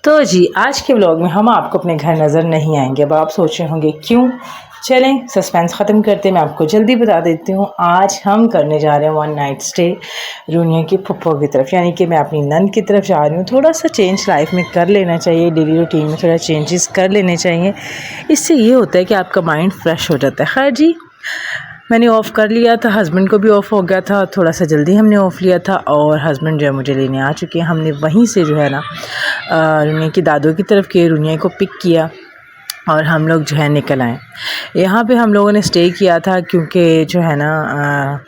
तो जी आज के व्लॉग में हम आपको अपने घर नज़र नहीं आएंगे। अब आप सोच रहे होंगे क्यों। चलें सस्पेंस ख़त्म करते, मैं आपको जल्दी बता देती हूँ। आज हम करने जा रहे हैं 1 नाइट स्टे रूनिया की फुप्पो की तरफ, यानी कि मैं अपनी नंद की तरफ जा रही हूँ। थोड़ा सा चेंज लाइफ में कर लेना चाहिए, डेली रूटीन में थोड़ा चेंजेस कर लेने चाहिए। इससे ये होता है कि आपका माइंड फ्रेश हो जाता है। खैर जी, मैंने ऑफ़ कर लिया था, हस्बैंड को भी ऑफ़ हो गया था, थोड़ा सा जल्दी हमने ऑफ़ लिया था और हस्बैंड जो है मुझे लेने आ चुके हैं। हमने वहीं से जो है ना रुनिया की दादों की तरफ के रुनिया को पिक किया और हम लोग जो है निकल आए। यहाँ पे हम लोगों ने स्टे किया था क्योंकि जो है ना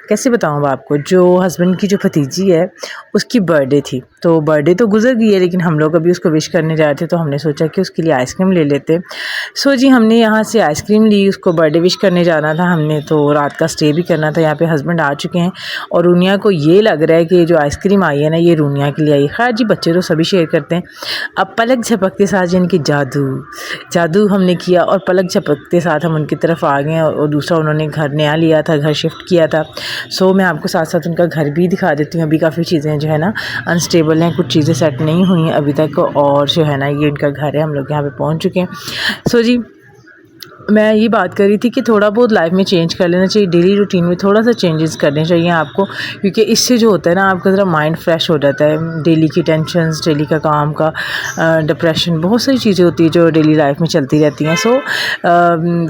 कैसे बताऊँ अब आपको, जो हस्बैंड की जो भतीजी है उसकी बर्थडे थी। तो बर्थडे तो गुजर गई है, लेकिन हम लोग अभी उसको विश करने जा रहे थे, तो हमने सोचा कि उसके लिए आइसक्रीम ले लेते। सो जी हमने यहाँ से आइसक्रीम ली, उसको बर्थडे विश करने जाना था हमने, तो रात का स्टे भी करना था। यहाँ पे हस्बैंड आ चुके हैं और रूनिया को ये लग रहा है कि जो आइसक्रीम आई है ना ये रूनिया के लिए आई। खैर जी, बच्चे तो सभी शेयर करते हैं। अब पलक झपकते साथ जिनकी जादू हमने किया और पलक झपकते साथ हम उनकी तरफ आ गए। और दूसरा उन्होंने घर नया लिया था, घर शिफ्ट किया था। सो मैं आपको साथ साथ उनका घर भी दिखा देती हूँ। अभी काफ़ी चीज़ें जो है ना अनस्टेबल हैं, कुछ चीज़ें सेट नहीं हुई हैं अभी तक, और जो है ना ये उनका घर है। हम लोग यहाँ पे पहुँच चुके हैं। सो जी मैं ये बात कर रही थी कि थोड़ा बहुत लाइफ में चेंज कर लेना चाहिए, डेली रूटीन में थोड़ा सा चेंजेस करने चाहिए आपको, क्योंकि इससे जो होता है ना आपका ज़रा माइंड फ्रेश हो जाता है। डेली की टेंशन्स, डेली का काम का डिप्रेशन, बहुत सारी चीज़ें होती है जो डेली लाइफ में चलती रहती हैं। सो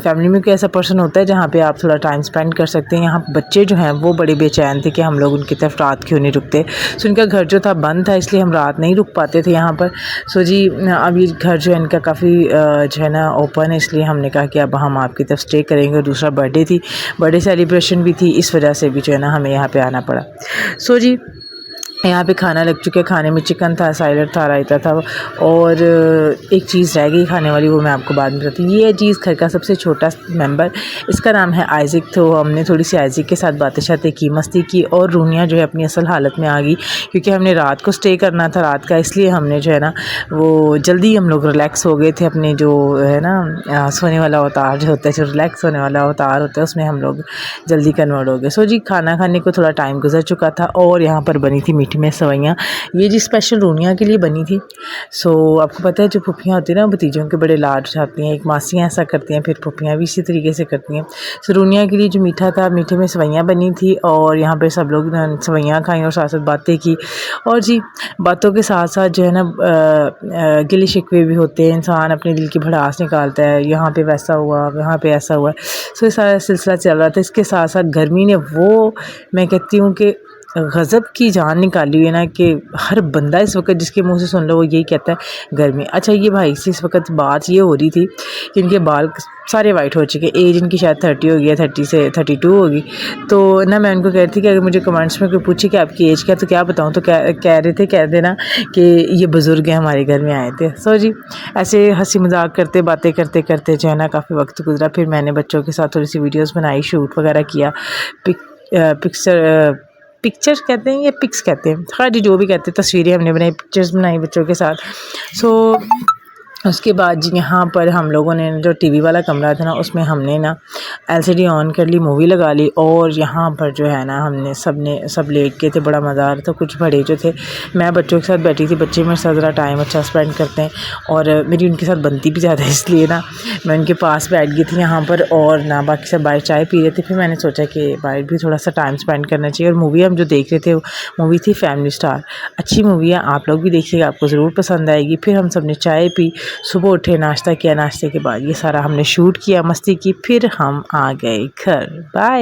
फैमिली में कोई ऐसा पर्सन होता है जहाँ पे आप थोड़ा टाइम स्पेंड कर सकते हैं। यहाँ बच्चे जो हैं वो बड़े बेचैन थे कि हम लोग उनकी तरफ रात क्यों नहीं रुकते। सो इनका घर जो था बंद था, इसलिए हम रात नहीं रुक पाते थे यहाँ पर। सो जी अब ये घर जो है इनका काफ़ी जो है ना ओपन है, इसलिए हमने कहा कि अब हम आपकी तरफ स्टे करेंगे। और दूसरा बर्थडे थी, बर्थडे सेलिब्रेशन भी थी, इस वजह से भी जो है ना हमें यहाँ पे आना पड़ा। सो जी यहाँ पे खाना लग चुका है। खाने में चिकन था, सैलड था, रायता था और एक चीज़ रह गई खाने वाली, वो मैं आपको बाद में बताती हूँ। ये चीज़ घर का सबसे छोटा मेंबर, इसका नाम है आइज़िक। तो हमने थोड़ी सी आइज़िक के साथ बातें शातें की, मस्ती की, और रूनिया जो है अपनी असल हालत में आ गई, क्योंकि हमने रात को स्टे करना था रात का, इसलिए हमने जो है ना वो जल्दी हम लोग रिलैक्स हो गए थे। अपने जो है ना सोने वाला अवतार जो होता है, जो रिलैक्स होने वाला अवतार होता है, उसमें हम लोग जल्दी कन्वर्ट हो गए। सो जी खाना खाने को थोड़ा टाइम गुजर चुका था और यहाँ पर बनी थी मीठी में सेवइयाँ, ये जी स्पेशल रूनिया के लिए बनी थी। सो आपको पता है जो फुफियाँ होती हैं ना, भतीजों के बड़े लाड उठाती हैं, एक मासियाँ ऐसा करती हैं, फिर फुफियाँ भी इसी तरीके से करती हैं। सो रूनिया के लिए जो मीठा था, मीठे में सेवइयाँ बनी थी और यहाँ पे सब लोग सेवइयाँ खाई और साथ साथ बातें की। और जी बातों के साथ साथ जो है ना गिले शिकवे भी होते हैं, इंसान अपने दिल की भड़ास निकालता है, यहाँ पे वैसा हुआ, यहाँ पे ऐसा हुआ। सो ये सारा सिलसिला चल रहा था। इसके साथ साथ गर्मी ने वो, मैं कहती हूँ कि गज़ब की जान निकाली हुई है ना, कि हर बंदा इस वक्त जिसके मुंह से सुन लो वो यही कहता है गर्मी। अच्छा ये भाई से इस वक्त बात ये हो रही थी कि इनके बाल सारे वाइट हो चुके, एज इनकी शायद 30 हो गई है, 30 से 32 होगी। तो ना मैं उनको कह रही थी कि अगर मुझे कमेंट्स में कोई पूछे कि आपकी एज क्या, तो क्या बताऊँ, तो कह रहे थे, कह देना कि ये बुज़ुर्ग हैं हमारे घर में आए थे। सो जी ऐसे हंसी मजाक करते बातें करते करते जो है ना काफ़ी वक्त गुजरा। फिर मैंने बच्चों के साथ थोड़ी सी वीडियोज़ बनाई, शूट वगैरह किया, पिक्चर्स कहते हैं या पिक्स कहते हैं, खैर जी जो भी कहते हैं, तस्वीरें हमने बनाई, पिक्चर्स बनाई बच्चों के साथ। सो उसके बाद जी यहाँ पर हम लोगों ने जो टीवी वाला कमरा था ना, उसमें हमने ना एलसीडी ऑन कर ली, मूवी लगा ली, और यहाँ पर जो है ना हमने सब लेट के थे, बड़ा मज़ा आ रहा था। कुछ बड़े जो थे, मैं बच्चों के साथ बैठी थी, बच्चे मेरे साथ ज़रा टाइम अच्छा स्पेंड करते हैं और मेरी उनके साथ बनती भी ज़्यादा है, इसलिए ना मैं उनके पास बैठ गई थी यहाँ पर, और ना बाकी सब बाहर चाय पी रहे थे। फिर मैंने सोचा कि बाहर भी थोड़ा सा टाइम स्पेंड करना चाहिए। और मूवी हम जो देख रहे थे, मूवी थी फैमिली स्टार, अच्छी मूवी है, आप लोग भी देखिएगा, आपको ज़रूर पसंद आएगी। फिर हम सब ने चाय पी, सुबह उठे, नाश्ता किया, नाश्ते के बाद ये सारा हमने शूट किया, मस्ती की, फिर हम आ गए घर। बाय।